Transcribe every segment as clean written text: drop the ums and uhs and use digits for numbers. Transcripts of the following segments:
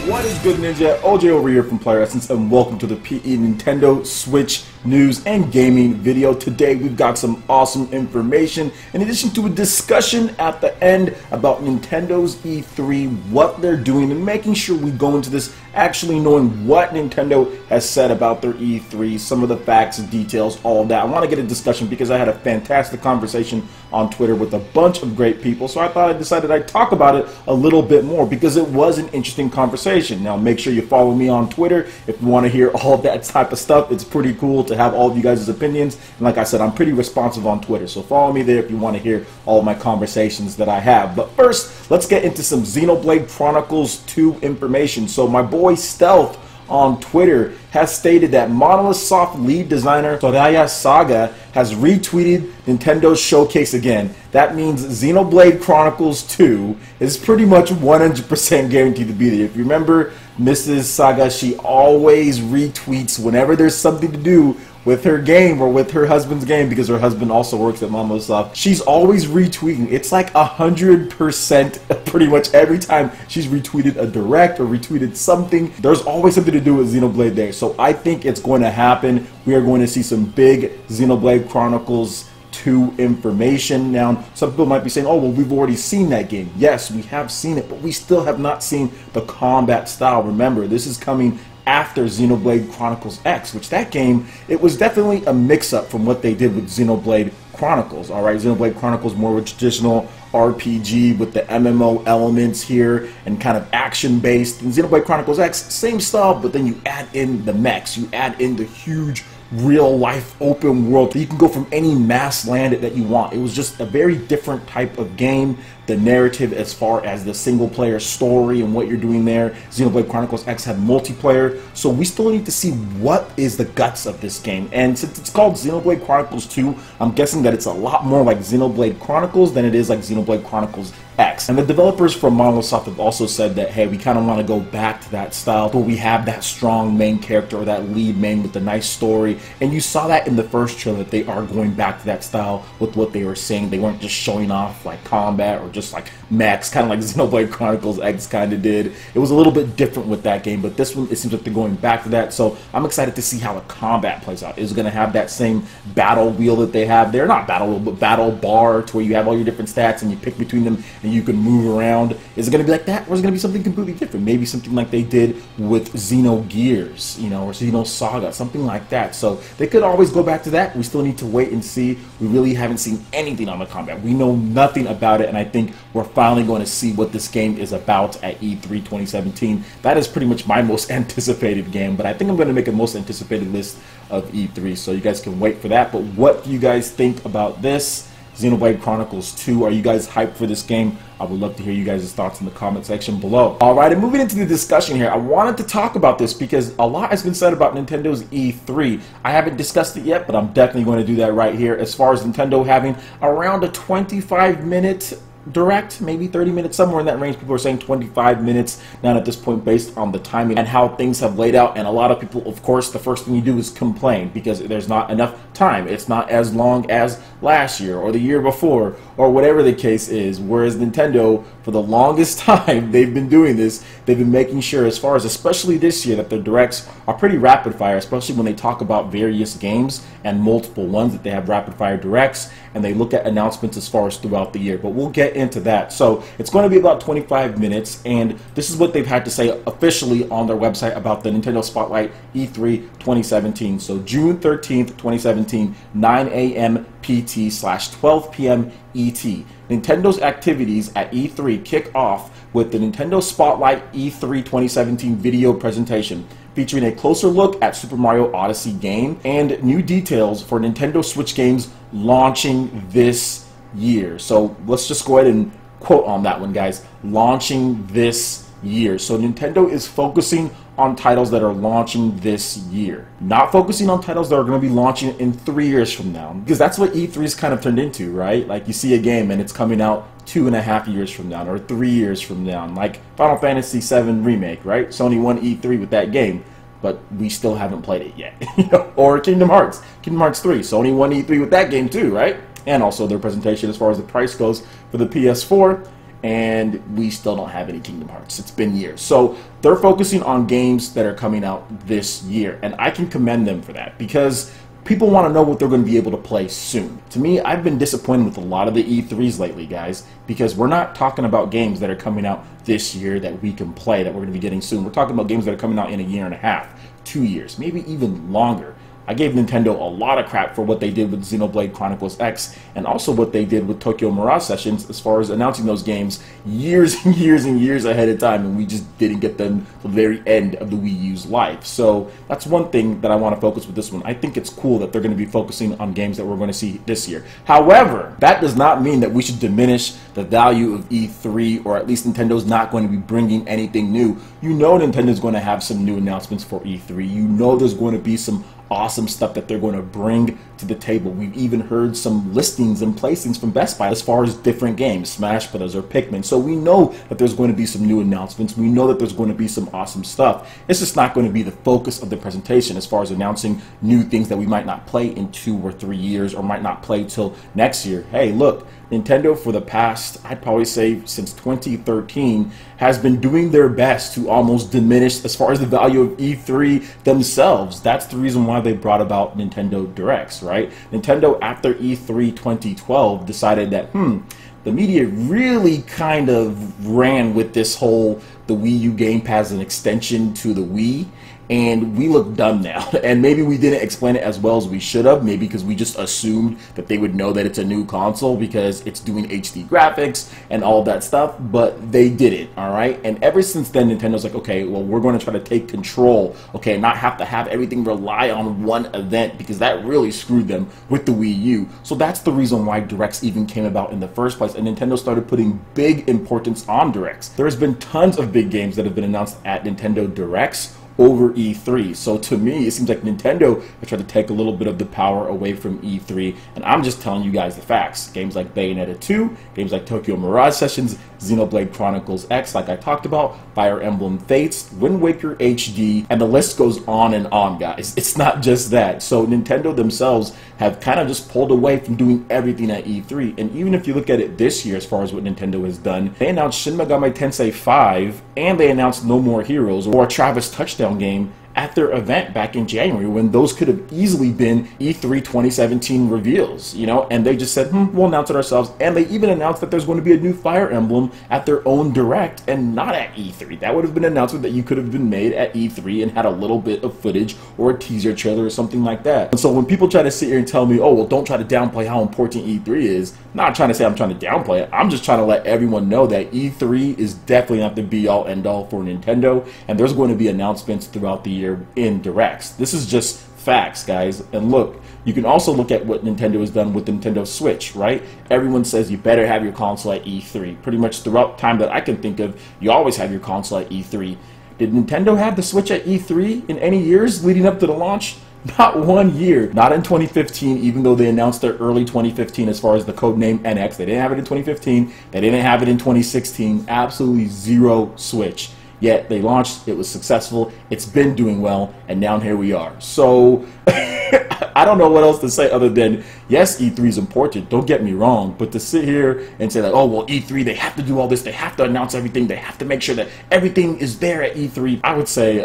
What is good, Ninja? OJ over here from PlayerEssence, and welcome to the PE Nintendo Switch news and gaming video. Today we've got some awesome information in addition to a discussion at the end about Nintendo's E3, what they're doing, and making sure we go into this actually knowing what Nintendo has said about their E3, some of the facts and details, all of that. I want to get a discussion because I had a fantastic conversation on Twitter with a bunch of great people, so I decided I'd talk about it a little bit more because it was an interesting conversation. Now make sure you follow me on Twitter if you want to hear all that type of stuff. It's pretty cool to have all of you guys' opinions, and like I said, I'm pretty responsive on Twitter, so follow me there if you want to hear all of my conversations that I have. But first, let's get into some Xenoblade Chronicles 2 information. So my boy Stealth on Twitter has stated that Monolith Soft lead designer Soraya Saga has retweeted Nintendo's showcase again. That means Xenoblade Chronicles 2 is pretty much 100% guaranteed to be there. If you remember Mrs. Saga, she always retweets whenever there's something to do with her game or with her husband's game, because her husband also works at Monolith Soft. She's always retweeting. It's like 100% pretty much every time she's retweeted a direct or retweeted something. There's always something to do with Xenoblade there. So I think it's going to happen. We are going to see some big Xenoblade Chronicles 2 information. Now, some people might be saying, oh, well, we've already seen that game. Yes, we have seen it, but we still have not seen the combat style. Remember, this is coming after Xenoblade Chronicles X, which that game, it was definitely a mix-up from what they did with Xenoblade Chronicles. Alright, Xenoblade Chronicles more of a traditional RPG with the MMO elements here and kind of action-based. And Xenoblade Chronicles X, same style, but then you add in the mechs, you add in the huge real-life open world. You can go from any mass land that you want. It was just a very different type of game. The narrative as far as the single-player story and what you're doing there. Xenoblade Chronicles X had multiplayer, so we still need to see what is the guts of this game. And since it's called Xenoblade Chronicles 2, I'm guessing that it's a lot more like Xenoblade Chronicles than it is like Xenoblade Chronicles X. And the developers from Monolith Soft have also said that, hey, we kind of want to go back to that style where we have that strong main character or that lead main with the nice story. And you saw that in the first trailer that they are going back to that style with what they were saying. They weren't just showing off like combat or just like mechs, kind of like Xenoblade Chronicles X kind of did. It was a little bit different with that game, but this one, it seems like they're going back to that. So I'm excited to see how the combat plays out. Is it going to have that same battle wheel that they have there? Not battle wheel, but battle bar, to where you have all your different stats and you pick between them and you can move around. Is it going to be like that, or is it going to be something completely different? Maybe something like they did with Xenogears, you know, or Xenosaga, something like that. So they could always go back to that. We still need to wait and see. We really haven't seen anything on the combat. We know nothing about it, and I think we're finally going to see what this game is about at E3 2017. That is pretty much my most anticipated game, but I think I'm going to make a most anticipated list of E3, so you guys can wait for that. But what do you guys think about this Xenoblade Chronicles 2? Are you guys hyped for this game? I would love to hear you guys' thoughts in the comment section below. Alright, and moving into the discussion here, I wanted to talk about this because a lot has been said about Nintendo's E3. I haven't discussed it yet, but I'm definitely going to do that right here. As far as Nintendo having around a 25-minute direct, maybe 30 minutes, somewhere in that range. People are saying 25 minutes now at this point based on the timing and how things have laid out. And a lot of people, of course, the first thing you do is complain because there's not enough time. It's not as long as last year or the year before or whatever the case is. Whereas Nintendo, for the longest time, they've been doing this. They've been making sure, as far as especially this year, that their directs are pretty rapid fire, especially when they talk about various games and multiple ones, that they have rapid fire directs and they look at announcements as far as throughout the year. But we'll get into that. So it's going to be about 25 minutes, and this is what they've had to say officially on their website about the Nintendo Spotlight E3 2017. So June 13th, 2017, 9 a.m. PT/12 p.m. ET. Nintendo activities at E3 kick off with the Nintendo Spotlight E3 2017 video presentation, featuring a closer look at Super Mario Odyssey game and new details for Nintendo Switch games launching this year. So let's just go ahead and quote on that one, guys. Launching this year. So Nintendo is focusing on titles that are launching this year, not focusing on titles that are going to be launching in 3 years from now, because that's what E3's kind of turned into, right? Like you see a game and it's coming out 2.5 years from now or 3 years from now, like Final Fantasy VII Remake, right? Sony won E3 with that game, but we still haven't played it yet. You know? Or Kingdom Hearts 3, Sony won E3 with that game too, right? And also their presentation as far as the price goes for the PS4 and we still don't have any Kingdom Hearts. It's been years. So they're focusing on games that are coming out this year, and I can commend them for that because people want to know what they're going to be able to play soon. To me, I've been disappointed with a lot of the E3s lately, guys, because we're not talking about games that are coming out this year that we can play, that we're going to be getting soon. We're talking about games that are coming out in a year and a half, 2 years, maybe even longer. I gave Nintendo a lot of crap for what they did with Xenoblade Chronicles X and also what they did with Tokyo Mirage Sessions as far as announcing those games years and years and years ahead of time, and we just didn't get them to the very end of the Wii U's life. So that's one thing that I want to focus with this one. I think it's cool that they're going to be focusing on games that we're going to see this year. However, that does not mean that we should diminish the value of E3, or at least Nintendo's not going to be bringing anything new. You know Nintendo's going to have some new announcements for E3. You know there's going to be some awesome stuff that they're going to bring to the table. We've even heard some listings and placings from Best Buy as far as different games, Smash Brothers or Pikmin. So we know that there's going to be some new announcements. We know that there's going to be some awesome stuff. It's just not going to be the focus of the presentation as far as announcing new things that we might not play in 2 or 3 years or might not play till next year. Hey, look, Nintendo for the past, I'd probably say since 2013, has been doing their best to almost diminish as far as the value of E3 themselves. That's the reason why they brought about Nintendo Directs, right? Nintendo, after E3 2012, decided that, the media really kind of ran with this whole, the Wii U Game Pass as an extension to the Wii. And we look dumb now, and maybe we didn't explain it as well as we should have, maybe because we just assumed that they would know that it's a new console because it's doing HD graphics and all that stuff, but they didn't, all right? And ever since then, Nintendo's like, okay, well, we're going to try to take control, okay, not have to have everything rely on one event, because that really screwed them with the Wii U. So that's the reason why Directs even came about in the first place, and Nintendo started putting big importance on Directs. There's been tons of big games that have been announced at Nintendo Directs over E3. So to me, it seems like Nintendo has tried to take a little bit of the power away from E3, and I'm just telling you guys the facts. Games like Bayonetta 2, games like Tokyo Mirage Sessions, Xenoblade Chronicles X, like I talked about, Fire Emblem Fates, Wind Waker HD, and the list goes on, guys. It's not just that. So Nintendo themselves have kind of just pulled away from doing everything at E3, and even if you look at it this year as far as what Nintendo has done, they announced Shin Megami Tensei 5, and they announced No More Heroes, or a Travis Touchdown game, at their event back in January, when those could have easily been E3 2017 reveals, you know, and they just said, we'll announce it ourselves. And they even announced that there's going to be a new Fire Emblem at their own Direct and not at E3. That would have been an announcement that you could have been made at E3 and had a little bit of footage or a teaser trailer or something like that. And so when people try to sit here and tell me, oh, well, don't try to downplay how important E3 is, I'm not trying to say I'm trying to downplay it. I'm just trying to let everyone know that E3 is definitely not the be-all, end-all for Nintendo, and there's going to be announcements throughout the year in Directs. This is just facts, guys. And look, you can also look at what Nintendo has done with the Nintendo Switch, right? Everyone says you better have your console at E3. Pretty much throughout time that I can think of, you always have your console at E3. Did Nintendo have the Switch at E3 in any years leading up to the launch? Not 1 year. Not in 2015, even though they announced their early 2015 as far as the codename NX. They didn't have it in 2015. They didn't have it in 2016. Absolutely zero Switch. Yet they launched, it was successful, it's been doing well, and now here we are. So I don't know what else to say other than, yes, E3 is important, don't get me wrong, but to sit here and say that, oh, well, E3, they have to do all this, they have to announce everything, they have to make sure that everything is there at E3, I would say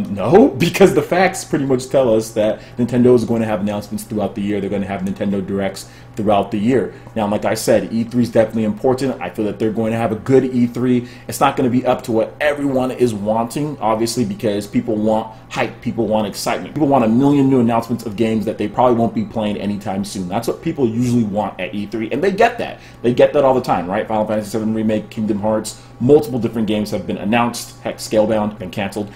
no, because the facts pretty much tell us that Nintendo is going to have announcements throughout the year, they're going to have Nintendo Directs throughout the year. Now, like I said, E3 is definitely important. I feel that they're going to have a good E3. It's not going to be up to what everyone is wanting, obviously, because people want hype, people want excitement, people want a million new announcements of games that they probably won't be playing anytime soon. That's what people usually want at E3, and they get that. They get that all the time, right? Final Fantasy VII Remake, Kingdom Hearts, multiple different games have been announced. Heck, Scalebound, been canceled.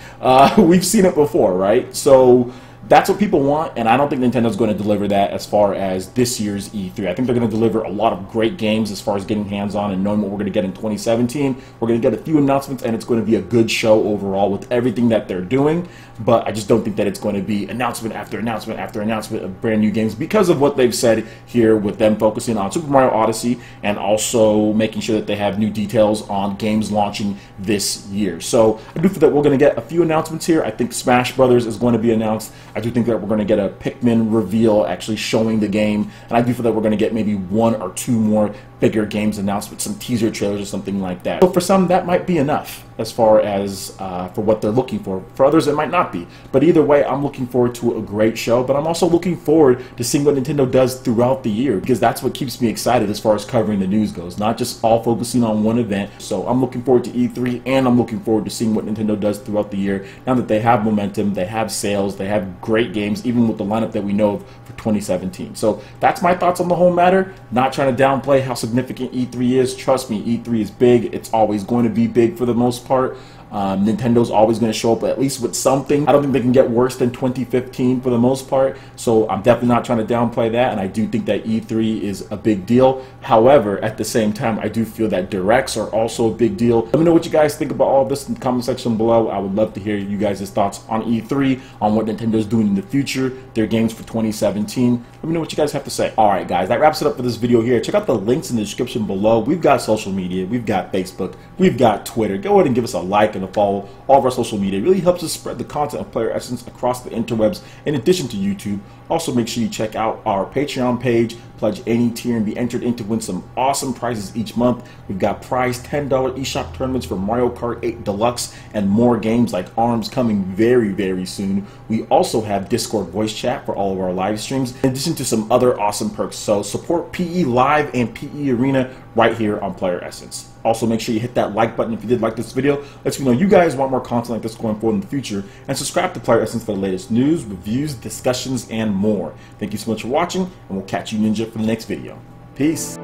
We've seen it before, right? So that's what people want, and I don't think Nintendo's going to deliver that as far as this year's E3. I think they're going to deliver a lot of great games as far as getting hands-on and knowing what we're going to get in 2017. We're going to get a few announcements, and it's going to be a good show overall with everything that they're doing, but I just don't think that it's going to be announcement after announcement after announcement of brand new games because of what they've said here with them focusing on Super Mario Odyssey and also making sure that they have new details on games launching this year. So I do feel that we're going to get a few announcements here. I think Smash Brothers is going to be announced. I do think that we're going to get a Pikmin reveal actually showing the game, and I do feel that we're going to get maybe 1 or 2 more bigger games announced with some teaser trailers or something like that. So for some, that might be enough as far as for what they're looking for. For others, it might not be. But either way, I'm looking forward to a great show, but I'm also looking forward to seeing what Nintendo does throughout the year, because that's what keeps me excited as far as covering the news goes, not just all focusing on one event. So I'm looking forward to E3, and I'm looking forward to seeing what Nintendo does throughout the year, now that they have momentum, they have sales, they have great games, even with the lineup that we know of for 2017. So that's my thoughts on the whole matter. Not trying to downplay how significant E3 is. Trust me, E3 is big. It's always going to be big for the most part. Nintendo's always going to show up at least with something. I don't think they can get worse than 2015 for the most part, so I'm definitely not trying to downplay that, and I do think that E3 is a big deal. However, at the same time, I do feel that directs are also a big deal. Let me know what you guys think about all of this in the comment section below. I would love to hear you guys' thoughts on E3, on what Nintendo's doing in the future, their games for 2017. Let me know what you guys have to say. Alright guys, that wraps it up for this video here. Check out the links in the description below. We've got social media, we've got Facebook, we've got Twitter. Go ahead and give us a like and a follow all of our social media. It really helps us spread the content of PlayerEssence across the interwebs in addition to YouTube. Also, make sure you check out our Patreon page, pledge any tier, and be entered in to win some awesome prizes each month. We've got prize $10 eShop tournaments for Mario Kart 8 Deluxe and more games like ARMS coming very, very soon. We also have Discord voice chat for all of our live streams, in addition to some other awesome perks. So support PE Live and PE Arena right here on PlayerEssence. Also, make sure you hit that like button if you did like this video. Let me know you guys want more content like this going forward in the future. And subscribe to PlayerEssence for the latest news, reviews, discussions, and more. Thank you so much for watching, and we'll catch you ninja for the next video. Peace.